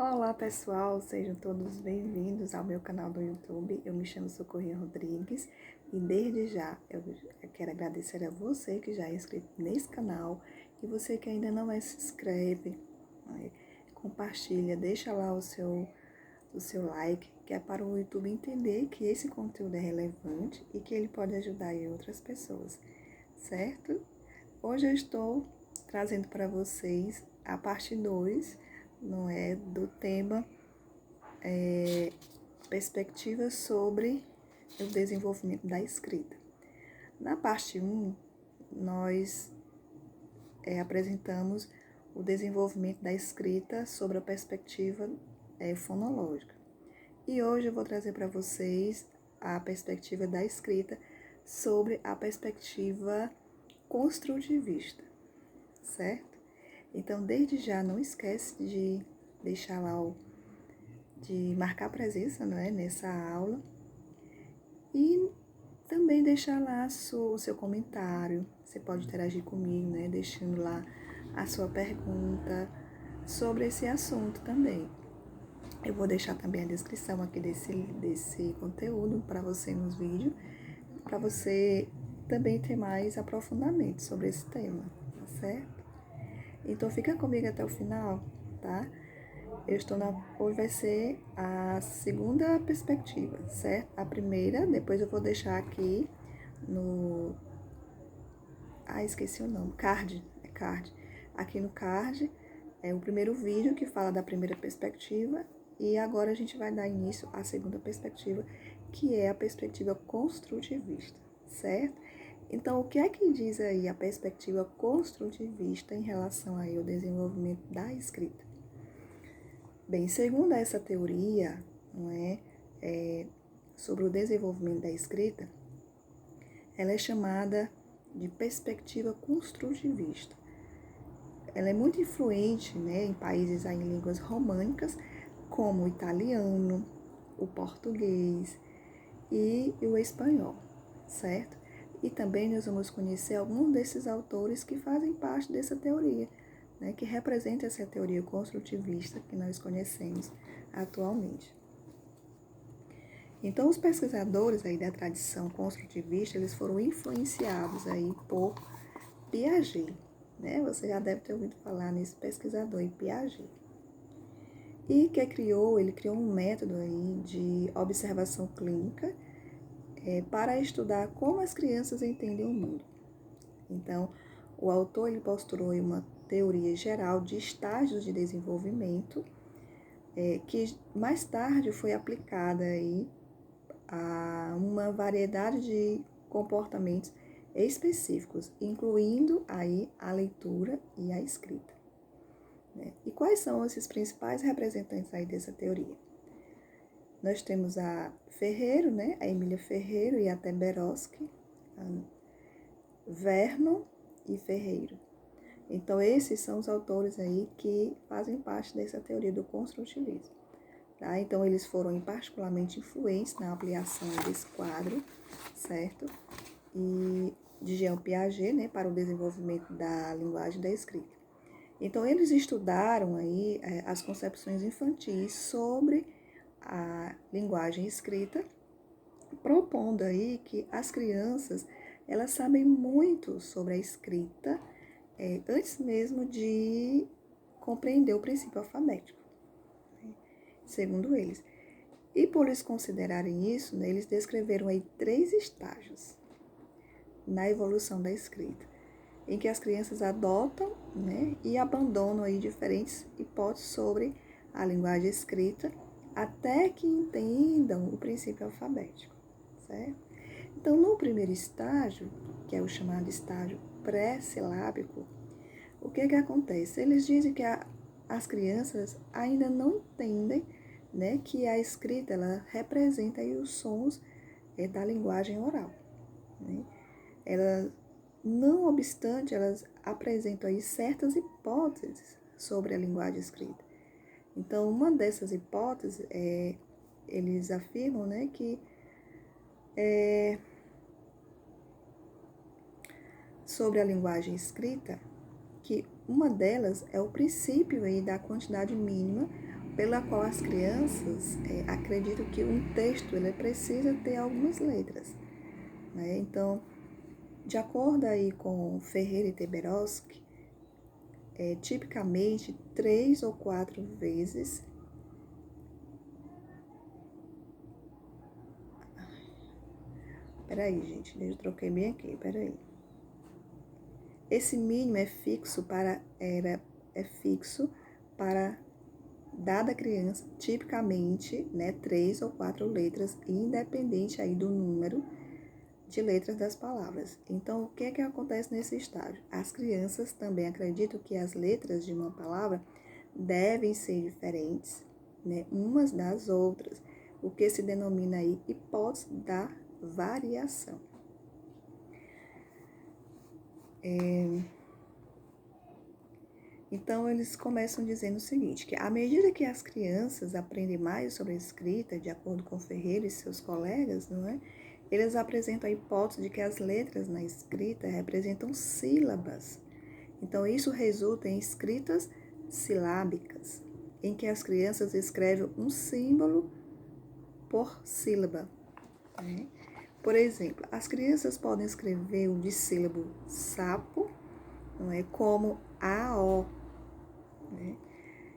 Olá pessoal, sejam todos bem-vindos ao meu canal do YouTube. Eu me chamo Socorrinha Rodrigues e desde já eu quero agradecer a você que já é inscrito nesse canal e você que ainda não se inscreve, compartilha, deixa lá o seu like, que é para o YouTube entender que esse conteúdo é relevante e que ele pode ajudar aí outras pessoas, certo? Hoje eu estou trazendo para vocês a parte 2, não é, do tema perspectivas sobre o desenvolvimento da escrita. Na parte 1, nós apresentamos o desenvolvimento da escrita sobre a perspectiva fonológica. E hoje eu vou trazer para vocês a perspectiva da escrita sobre a perspectiva construtivista, certo? Então, desde já, não esquece de deixar lá de marcar presença, não é, nessa aula e também deixar lá o seu comentário. Você pode interagir comigo, né, deixando lá a sua pergunta sobre esse assunto também. Eu vou deixar também a descrição aqui desse conteúdo para você nos vídeos, para você também ter mais aprofundamento sobre esse tema, tá certo? Então fica comigo até o final, tá? Hoje vai ser a segunda perspectiva, certo? A primeira, depois eu vou deixar aqui no... esqueci o nome, card. Aqui no card é o primeiro vídeo que fala da primeira perspectiva e agora a gente vai dar início à segunda perspectiva, que é a perspectiva construtivista, certo? Então, o que é que diz aí a perspectiva construtivista em relação aí ao desenvolvimento da escrita? Bem, segundo essa teoria, não sobre o desenvolvimento da escrita, ela é chamada de perspectiva construtivista. Ela é muito influente, em países aí, em línguas românicas, como o italiano, o português e o espanhol, certo? E também nós vamos conhecer alguns desses autores que fazem parte dessa teoria, que representa essa teoria construtivista que nós conhecemos atualmente. Então, os pesquisadores aí da tradição construtivista, eles foram influenciados aí por Piaget, né? Você já deve ter ouvido falar nesse pesquisador aí, Piaget. E ele criou um método aí de observação clínica para estudar como as crianças entendem o mundo. Então, o autor ele postulou uma teoria geral de estágios de desenvolvimento que mais tarde foi aplicada aí a uma variedade de comportamentos específicos, incluindo aí a leitura e a escrita. E quais são esses principais representantes aí dessa teoria? Nós temos a Ferreiro, a Emília Ferreiro e a Temberoski, Vernon e Ferreiro. Então, esses são os autores aí que fazem parte dessa teoria do construtivismo. Tá? Então, eles foram particularmente influentes na ampliação desse quadro, certo? E de Jean Piaget, para o desenvolvimento da linguagem da escrita. Então, eles estudaram aí as concepções infantis sobre a linguagem escrita, propondo aí que as crianças, elas sabem muito sobre a escrita antes mesmo de compreender o princípio alfabético, segundo eles. E por eles considerarem isso, eles descreveram aí 3 estágios na evolução da escrita, em que as crianças adotam e abandonam aí diferentes hipóteses sobre a linguagem escrita até que entendam o princípio alfabético, certo? Então, no primeiro estágio, que é o chamado estágio pré-silábico, o que acontece? Eles dizem que as crianças ainda não entendem que a escrita ela representa aí os sons da linguagem oral. Elas, não obstante, elas apresentam aí certas hipóteses sobre a linguagem escrita. Então, uma dessas hipóteses eles afirmam que sobre a linguagem escrita, que uma delas é o princípio aí da quantidade mínima pela qual as crianças acreditam que um texto ele precisa ter algumas letras, né? Então, de acordo aí com Ferreira e Teberoski, tipicamente 3 ou 4 vezes Peraí, gente, eu troquei bem aqui, peraí. Esse mínimo é fixo para dada criança, tipicamente, né, 3 ou 4 letras, independente aí do número de letras das palavras. Então, o que é que acontece nesse estágio? As crianças também acreditam que as letras de uma palavra devem ser diferentes, né, umas das outras, o que se denomina aí hipótese da variação. Então, eles começam dizendo o seguinte, que à medida que as crianças aprendem mais sobre a escrita, de acordo com Ferreira e seus colegas, não é? Eles apresentam a hipótese de que as letras na escrita representam sílabas. Então, isso resulta em escritas silábicas, em que as crianças escrevem um símbolo por sílaba, né? Por exemplo, as crianças podem escrever o dissílabo sapo, não é, como AO, né?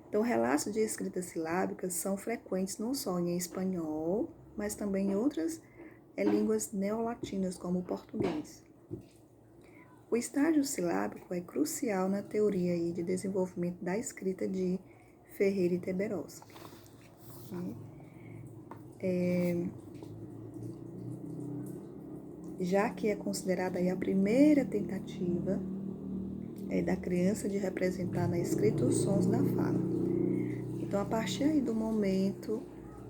Então, relatos de escritas silábicas são frequentes não só em espanhol, mas também em outras línguas neolatinas, como o português. O estágio silábico é crucial na teoria aí de desenvolvimento da escrita de Ferreira e Teberoski. Já que é considerada aí a primeira tentativa da criança de representar na escrita os sons da fala. Então, a partir aí do momento,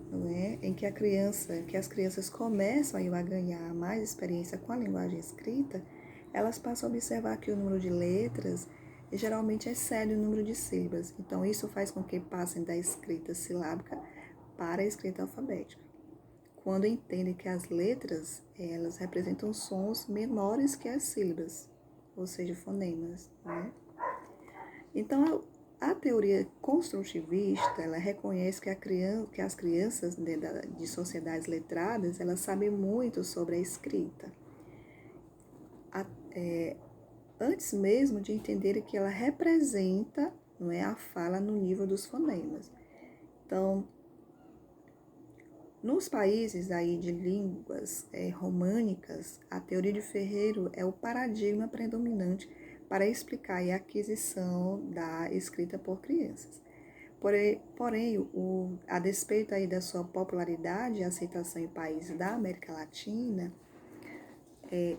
não é, em que as crianças começam aí a ganhar mais experiência com a linguagem escrita, elas passam a observar que o número de letras geralmente excede o número de sílabas. Então, isso faz com que passem da escrita silábica para a escrita alfabética, quando entendem que as letras elas representam sons menores que as sílabas, ou seja, fonemas, né? Então, a teoria construtivista, ela reconhece que as crianças de sociedades letradas, elas sabem muito sobre a escrita, antes mesmo de entenderem que ela representa, não é, a fala no nível dos fonemas. Então, nos países aí de línguas românicas, a teoria de Ferreira é o paradigma predominante para explicar a aquisição da escrita por crianças. Porém, a despeito aí da sua popularidade e aceitação em países da América Latina,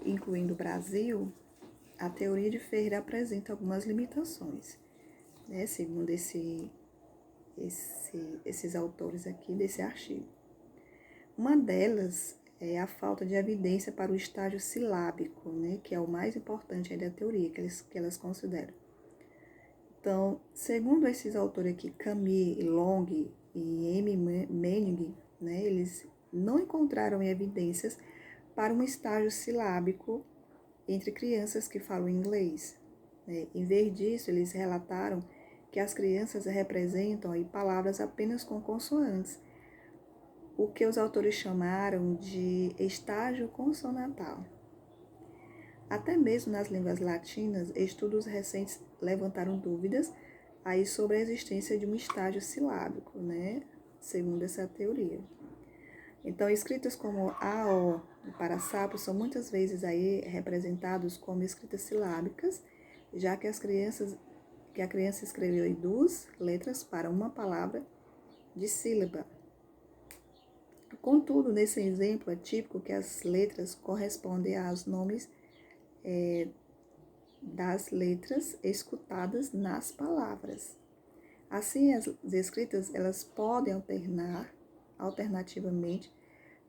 incluindo o Brasil, a teoria de Ferreira apresenta algumas limitações, né, segundo esses autores aqui desse artigo. Uma delas é a falta de evidência para o estágio silábico, né, que é o mais importante da teoria, que elas consideram. Então, segundo esses autores aqui, Camille Long e M. Manning, né, eles não encontraram evidências para um estágio silábico entre crianças que falam inglês, né? Em vez disso, eles relataram que as crianças representam aí palavras apenas com consoantes, o que os autores chamaram de estágio consonantal. Até mesmo nas línguas latinas, estudos recentes levantaram dúvidas aí sobre a existência de um estágio silábico, né, segundo essa teoria. Então, escritas como AO para sapo são muitas vezes aí representados como escritas silábicas, já que a criança escreveu aí 2 letras para uma palavra de sílaba. Contudo, nesse exemplo, é típico que as letras correspondem aos nomes das letras escutadas nas palavras. Assim, as escritas elas podem alternativamente,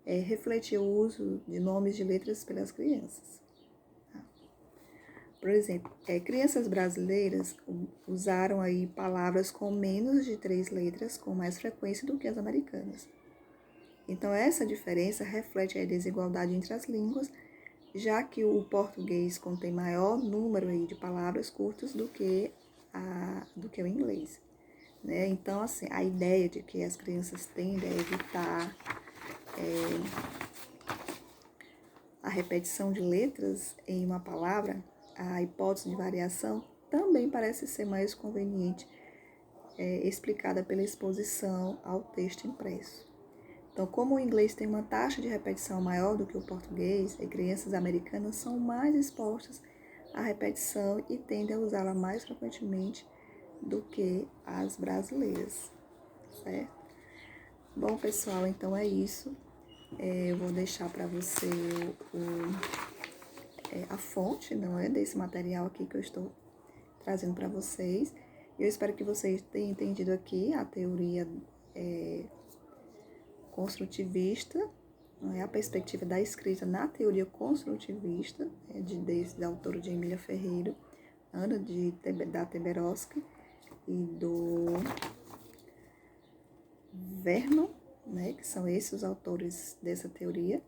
refletir o uso de nomes de letras pelas crianças. Por exemplo, crianças brasileiras usaram aí palavras com menos de 3 letras com mais frequência do que as americanas. Então, essa diferença reflete a desigualdade entre as línguas, já que o português contém maior número aí de palavras curtas do que o inglês. né? Então, assim, a ideia de que as crianças tendem a evitar a repetição de letras em uma palavra, a hipótese de variação, também parece ser mais conveniente, explicada pela exposição ao texto impresso. Então, como o inglês tem uma taxa de repetição maior do que o português, as crianças americanas são mais expostas à repetição e tendem a usá-la mais frequentemente do que as brasileiras, certo? Bom, pessoal, então é isso. Eu vou deixar para você a fonte, não é, desse material aqui que eu estou trazendo para vocês. Eu espero que vocês tenham entendido aqui a teoria construtivista, não é, a perspectiva da escrita na teoria construtivista, da autora de Emília Ferreira, Ana da Teberoski e do Vernon, né, que são esses os autores dessa teoria.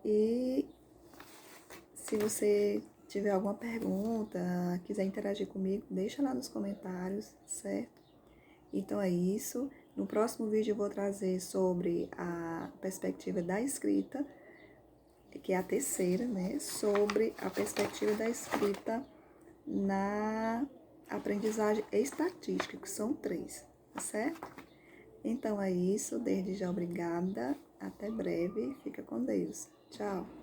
E se você tiver alguma pergunta, quiser interagir comigo, deixa lá nos comentários, certo? Então é isso. No próximo vídeo eu vou trazer sobre a perspectiva da escrita, que é a terceira, né? Sobre a perspectiva da escrita na aprendizagem estatística, que são 3, tá certo? Então é isso. Desde já, obrigada. Até breve. Fica com Deus. Tchau.